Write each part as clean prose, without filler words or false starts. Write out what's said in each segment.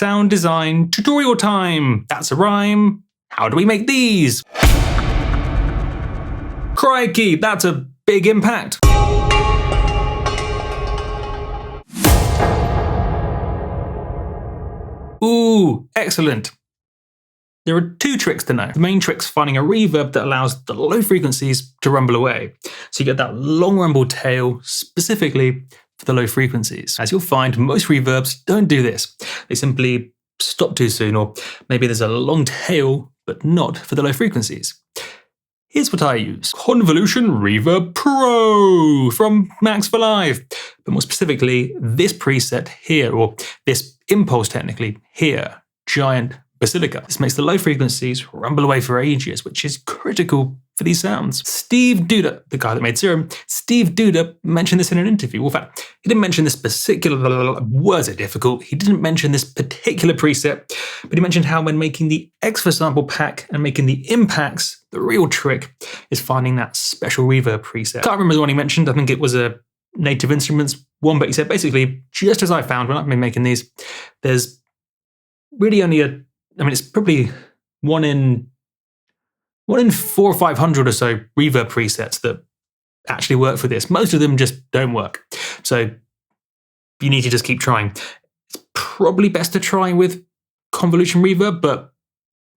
Sound design tutorial time. That's a rhyme. How do we make these? Crikey, that's a big impact. Ooh, excellent. There are two tricks to know. The main trick's finding a reverb that allows the low frequencies to rumble away. So you get that long rumble tail specifically for the low frequencies. As you'll find, most reverbs don't do this. They simply stop too soon, or maybe there's a long tail, but not for the low frequencies. Here's what I use. Convolution Reverb Pro from Max for Live. But more specifically, this preset here, or this impulse technically here, Giant Basilica. This makes the low frequencies rumble away for ages, which is critical for these sounds. Steve Duda, the guy that made Serum, Steve Duda mentioned this in an interview. Well, in fact, he didn't mention this particular, words are difficult, he didn't mention this particular preset, but he mentioned how when making the X for sample pack and making the impacts, the real trick is finding that special reverb preset. Can't remember the one he mentioned, I think it was a Native Instruments one, but he said basically, just as I found when I've been making these, there's really only it's probably one in 400 or 500 or so reverb presets that actually work for this. Most of them just don't work. So you need to just keep trying. It's probably best to try with convolution reverb, but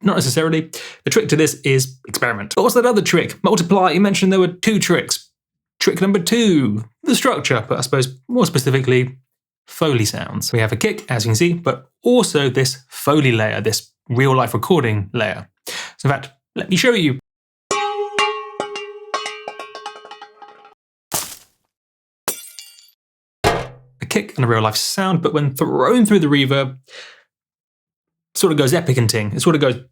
not necessarily. The trick to this is experiment. But what's that other trick? Multiply. You mentioned there were two tricks. Trick number 2, the structure, but I suppose more specifically, Foley sounds. We have a kick, as you can see, but also this Foley layer, this real-life recording layer. So in fact, let me show you. A kick and a real-life sound, but when thrown through the reverb, it sort of goes epic and ting. It sort of goes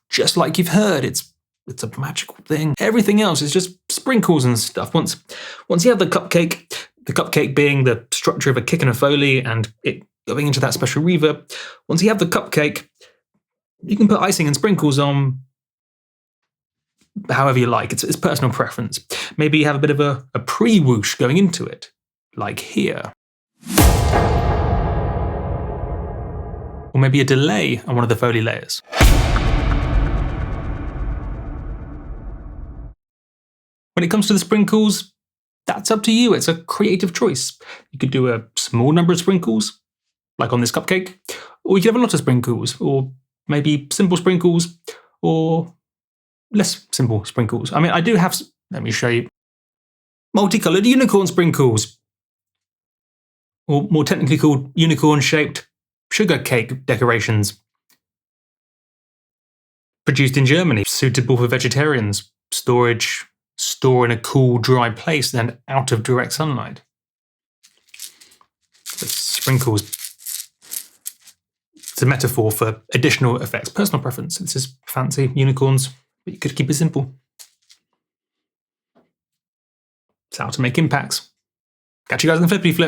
just like you've heard. It's a magical thing. Everything else is just sprinkles and stuff. Once you have the cupcake being the structure of a kick and a Foley and it going into that special reverb, once you have the cupcake, you can put icing and sprinkles on however you like. It's personal preference. Maybe you have a bit of a pre-whoosh going into it, like here. Or maybe a delay on one of the Foley layers. When it comes to the sprinkles, that's up to you. It's a creative choice. You could do a small number of sprinkles, like on this cupcake, or you could have a lot of sprinkles, or maybe simple sprinkles, or less simple sprinkles. I mean, I do have, let me show you, multicolored unicorn sprinkles, or more technically called unicorn-shaped sugar cake decorations. Produced in Germany, suitable for vegetarians, storage, store in a cool, dry place and out of direct sunlight. The sprinkles, it's a metaphor for additional effects. Personal preference. This is fancy unicorns, but you could keep it simple. It's how to make impacts. Catch you guys on the flippity flip.